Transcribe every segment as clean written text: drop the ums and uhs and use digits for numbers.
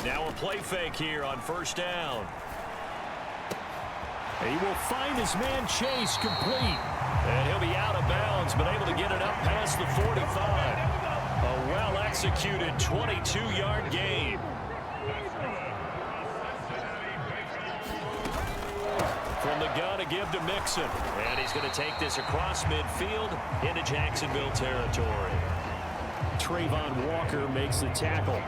Now a play fake here on first down. He will find his man Chase complete. And he'll be out of bounds, but able to get it up past the 45. A well-executed 22-yard gain. From the gun to give to Mixon. And he's going to take this across midfield into Jacksonville territory. Trayvon Walker makes the tackle.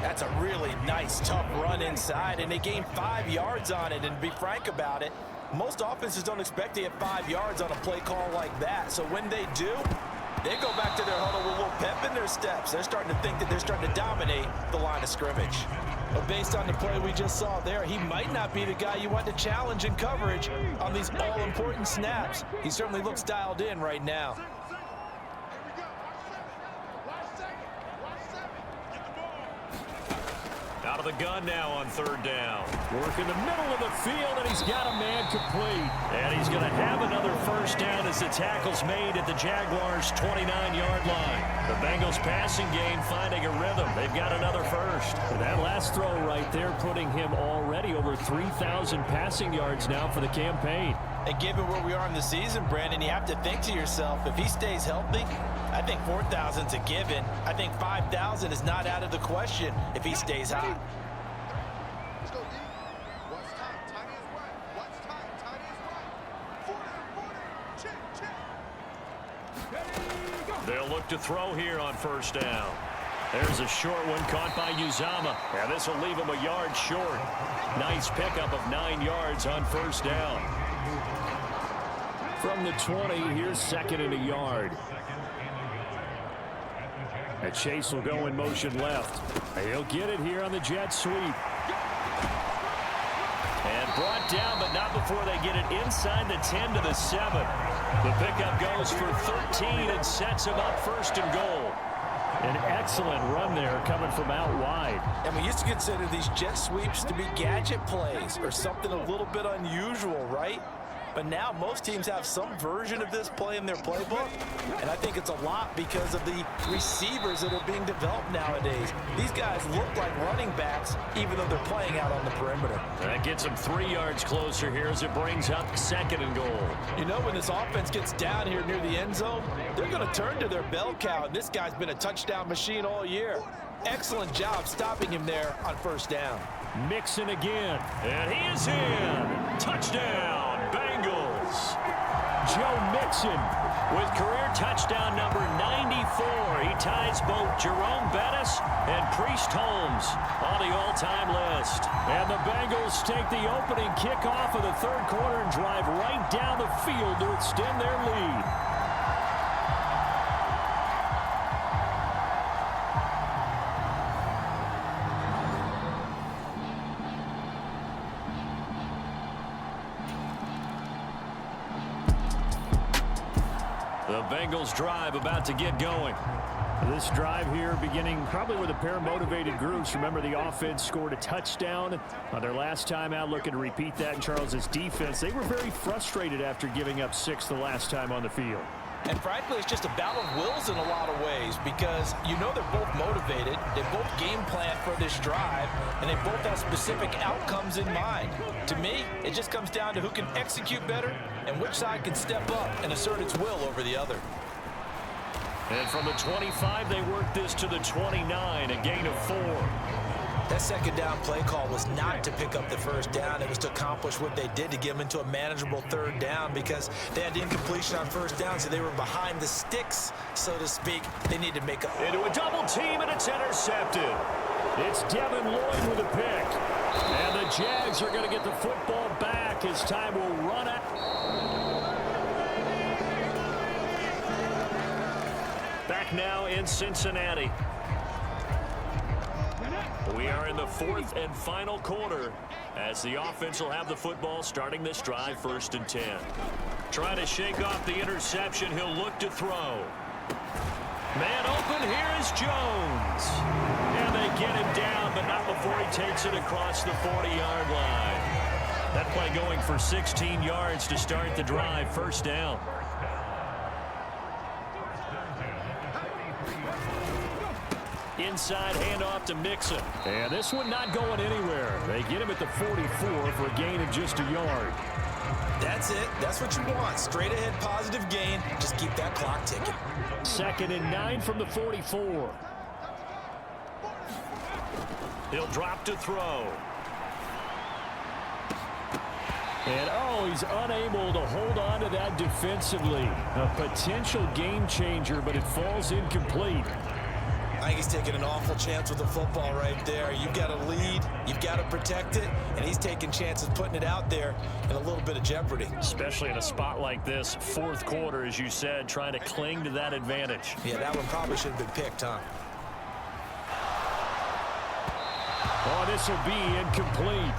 That's a really nice, tough run inside, and they gained 5 yards on it. And to be frank about it, most offenses don't expect to get 5 yards on a play call like that. So when they do, they go back to their huddle with a little pep in their steps. They're starting to think that they're starting to dominate the line of scrimmage. But based on the play we just saw there, he might not be the guy you want to challenge in coverage on these all-important snaps. He certainly looks dialed in right now. Out of the gun now on third down. Work in the middle of the field, and he's got a man complete. And he's going to have another first down as the tackle's made at the Jaguars' 29-yard line. The Bengals passing game finding a rhythm. They've got another first. And that last throw right there putting him already over 3,000 passing yards now for the campaign. And given where we are in the season, Brandon, you have to think to yourself, if he stays healthy, I think 4,000's a given. I think 5,000 is not out of the question if he stays hot. Let's go, D. What's time? Time is right. What's time? Time is right. 40. They'll look to throw here on first down. There's a short one caught by Uzama. And this will leave him a yard short. Nice pickup of 9 yards on first down. From the 20, here's second and a yard. And Chase will go in motion left. He'll get it here on the jet sweep. And brought down, but not before they get it inside the 10 to the 7. The pickup goes for 13 and sets him up first and goal. An excellent run there coming from out wide. And we used to consider these jet sweeps to be gadget plays or something a little bit unusual, right? But now most teams have some version of this play in their playbook, and I think it's a lot because of the receivers that are being developed nowadays. These guys look like running backs even though they're playing out on the perimeter. That gets them 3 yards closer here as it brings up second and goal. You know, when this offense gets down here near the end zone, they're going to turn to their bell cow, and this guy's been a touchdown machine all year. Excellent job stopping him there on first down. Mixon again. And he is in. Touchdown, Bengals. Joe Mixon with career touchdown number 94. He ties both Jerome Bettis and Priest Holmes on the all-time list. And the Bengals take the opening kickoff of the third quarter and drive right down the field to extend their lead. The Bengals drive about to get going. This drive here beginning probably with a pair of motivated groups. Remember, the offense scored a touchdown on their last time out, looking to repeat that in Charles's defense. They were very frustrated after giving up 6 the last time on the field. And frankly, it's just a battle of wills in a lot of ways because you know they're both motivated, they both game plan for this drive, and they both have specific outcomes in mind. To me, it just comes down to who can execute better and which side can step up and assert its will over the other. And from the 25, they work this to the 29, a gain of 4. That second down play call was not to pick up the first down. It was to accomplish what they did to get them into a manageable third down because they had incompletion on first down, so they were behind the sticks, so to speak. They need to make up. Into a double team, and it's intercepted. It's Devin Lloyd with a pick. And the Jags are going to get the football back as time will run out. Back now in Cincinnati. We are in the fourth and final quarter as the offense will have the football starting this drive, 1st and 10. Trying to shake off the interception. He'll look to throw. Man open, here is Jones. And they get him down, but not before he takes it across the 40-yard line. That play going for 16 yards to start the drive, 1st down. inside handoff to Mixon. And this one not going anywhere. They get him at the 44 for a gain of just a yard. That's it. That's what you want. Straight ahead positive gain. Just keep that clock ticking. 2nd and 9 from the 44. He'll drop to throw. And, oh, he's unable to hold on to that defensively. A potential game changer, but it falls incomplete. I think he's taking an awful chance with the football right there. You've got to lead, you've got to protect it, and he's taking chances putting it out there in a little bit of jeopardy. Especially in a spot like this, 4th quarter, as you said, trying to cling to that advantage. Yeah, that one probably should have been picked, huh? Oh, this will be incomplete.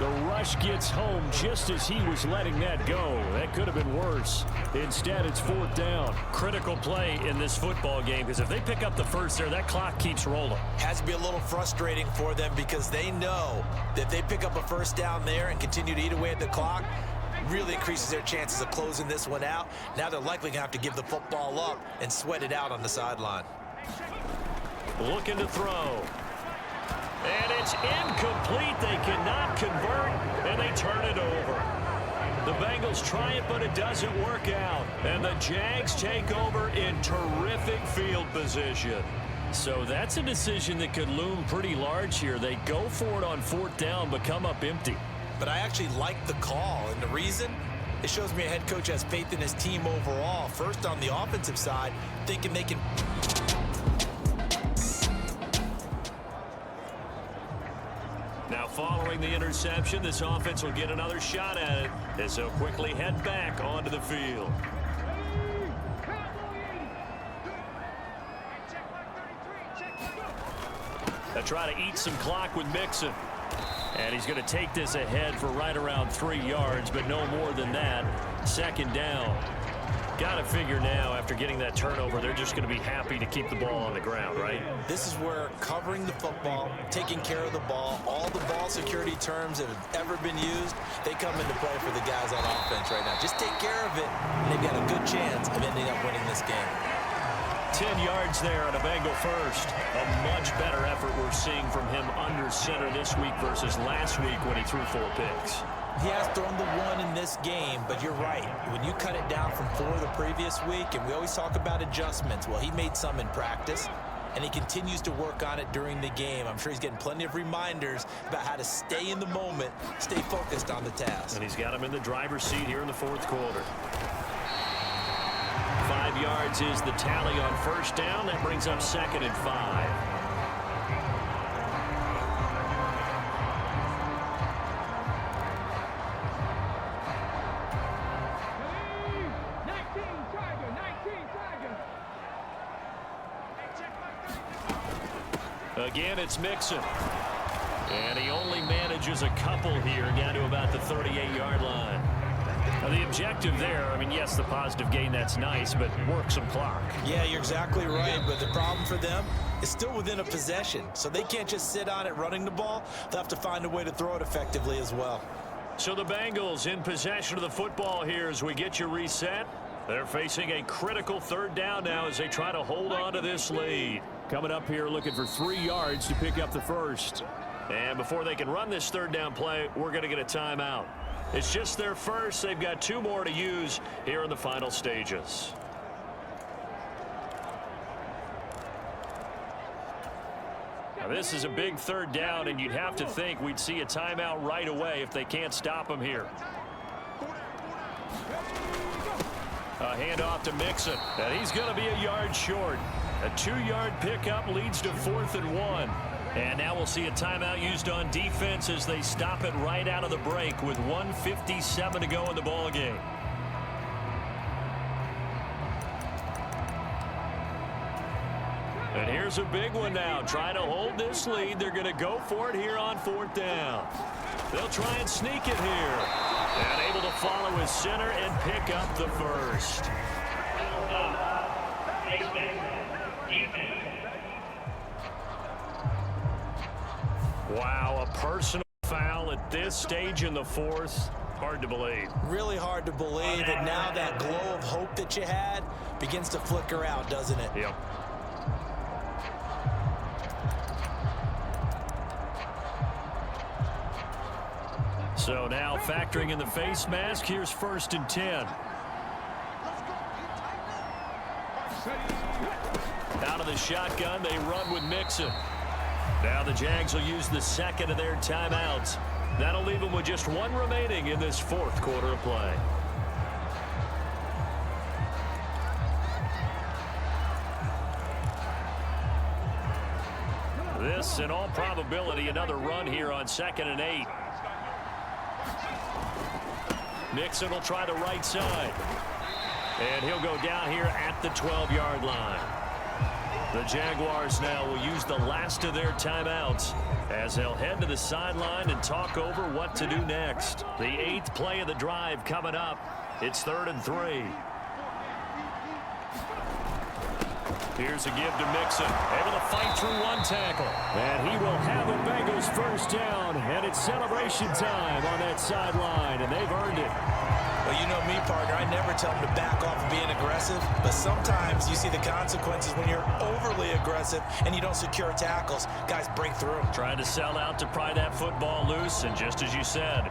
The rush gets home just as he was letting that go. That could have been worse. Instead, it's 4th down. Critical play in this football game, because if they pick up the first there, that clock keeps rolling. Has to be a little frustrating for them because they know that if they pick up a first down there and continue to eat away at the clock, really increases their chances of closing this one out. Now they're likely going to have to give the football up and sweat it out on the sideline. Looking to throw. And it's incomplete. They cannot convert, and they turn it over. The Bengals try it, but it doesn't work out. And the Jags take over in terrific field position. So that's a decision that could loom pretty large here. They go for it on 4th down, but come up empty. But I actually like the call, and the reason? It shows me a head coach has faith in his team overall. First on the offensive side, thinking they can... Now following the interception, this offense will get another shot at it as they'll quickly head back onto the field. They'll try to eat some clock with Mixon. And he's going to take this ahead for right around 3 yards, but no more than that. 2nd down. Got to figure now, after getting that turnover, they're just going to be happy to keep the ball on the ground, right? This is where covering the football, taking care of the ball, all the ball security terms that have ever been used, they come into play for the guys on offense right now. Just take care of it, and they've got a good chance of ending up winning this game. 10 yards there on a Bengal first. A much better effort we're seeing from him under center this week versus last week when he threw 4 picks. He has thrown the 1 in this game, but you're right. When you cut it down from 4 the previous week, and we always talk about adjustments, well, he made some in practice, and he continues to work on it during the game. I'm sure he's getting plenty of reminders about how to stay in the moment, stay focused on the task. And he's got him in the driver's seat here in the 4th quarter. 5 yards is the tally on 1st down. That brings up 2nd and 5. Again, it's Mixon. And he only manages a couple here down to about the 38-yard line. Now, the objective there, I mean, yes, the positive gain, that's nice, but work some clock. Yeah, you're exactly right, but the problem for them is still within a possession, so they can't just sit on it running the ball. They'll have to find a way to throw it effectively as well. So the Bengals in possession of the football here as we get you reset. They're facing a critical 3rd down now as they try to hold on to this lead. Coming up here looking for 3 yards to pick up the first. And before they can run this 3rd down play, we're going to get a timeout. It's just their first. They've got 2 more to use here in the final stages. Now this is a big 3rd down, and you'd have to think we'd see a timeout right away if they can't stop them here. A handoff to Mixon, and he's going to be a yard short. A 2-yard pickup leads to 4th and 1. And now we'll see a timeout used on defense as they stop it right out of the break with 1:57 to go in the ball game. And here's a big one now. Trying to hold this lead. They're going to go for it here on 4th down. They'll try and sneak it here. And able to follow his center and pick up the first. Wow, a personal foul at this stage in the 4th. Hard to believe. Really hard to believe, and now that glow of hope that you had begins to flicker out, doesn't it? Yep. So now factoring in the face mask, here's 1st and 10. Out of the shotgun, they run with Mixon. Now the Jags will use the second of their timeouts. That'll leave them with just one remaining in this 4th quarter of play. This, in all probability, another run here on 2nd and 8. Mixon will try the right side. And he'll go down here at the 12-yard line. The Jaguars now will use the last of their timeouts as they'll head to the sideline and talk over what to do next. The 8th play of the drive coming up. It's 3rd and 3. Here's a give to Mixon. Able to fight through one tackle. And he will have a Bengals 1st down. And it's celebration time on that sideline. And they've earned it. Well, you know me, partner. I never tell them to back off of being aggressive. But sometimes you see the consequences when you're overly aggressive and you don't secure tackles. Guys break through. Trying to sell out to pry that football loose. And just as you said,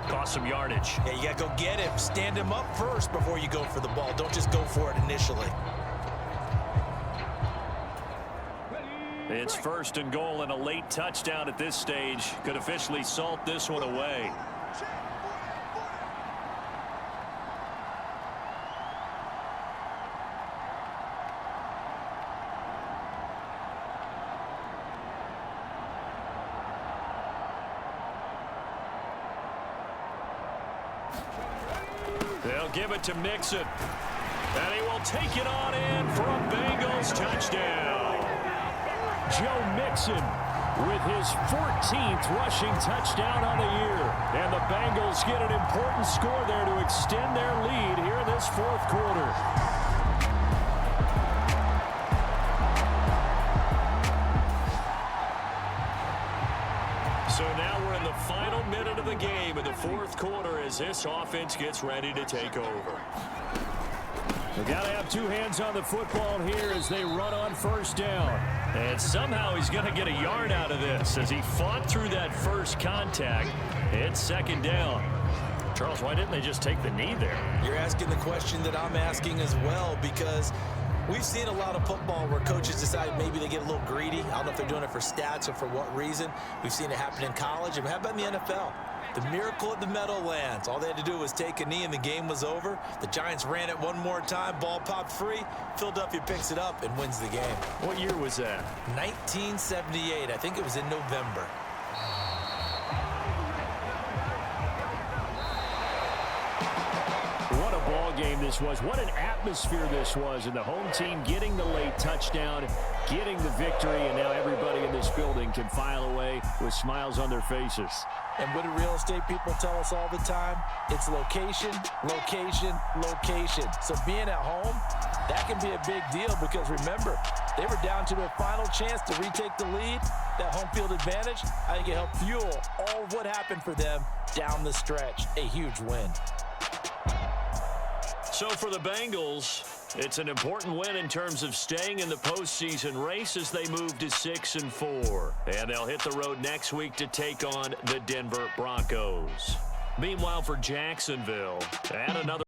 cost some yardage. Yeah, you got to go get him. Stand him up first before you go for the ball. Don't just go for it initially. It's 1st and goal, and a late touchdown at this stage could officially salt this one away. They'll give it to Mixon, and he will take it on in for a Bengals touchdown. Joe Mixon with his 14th rushing touchdown on the year. And the Bengals get an important score there to extend their lead here in this 4th quarter. So now we're in the final minute of the game in the 4th quarter as this offense gets ready to take over. They've got to have 2 hands on the football here as they run on 1st down. And somehow he's going to get a yard out of this as he fought through that first contact. It's 2nd down. Charles, why didn't they just take the knee there? You're asking the question that I'm asking as well, because we've seen a lot of football where coaches decide maybe they get a little greedy. I don't know if they're doing it for stats or for what reason. We've seen it happen in college. And how about in the NFL? The miracle at the Meadowlands. All they had to do was take a knee and the game was over. The Giants ran it one more time. Ball popped free. Philadelphia picks it up and wins the game. What year was that? 1978. I think it was in November. What a ball game this was. What an atmosphere this was. And the home team getting the late touchdown, getting the victory, and now everybody in this building can file away with smiles on their faces. And what do real estate people tell us all the time? It's location, location, location. So being at home, that can be a big deal because remember, they were down to their final chance to retake the lead. That home field advantage, I think it helped fuel all of what happened for them down the stretch. A huge win. So for the Bengals, it's an important win in terms of staying in the postseason race as they move to 6-4. And they'll hit the road next week to take on the Denver Broncos. Meanwhile, for Jacksonville, and another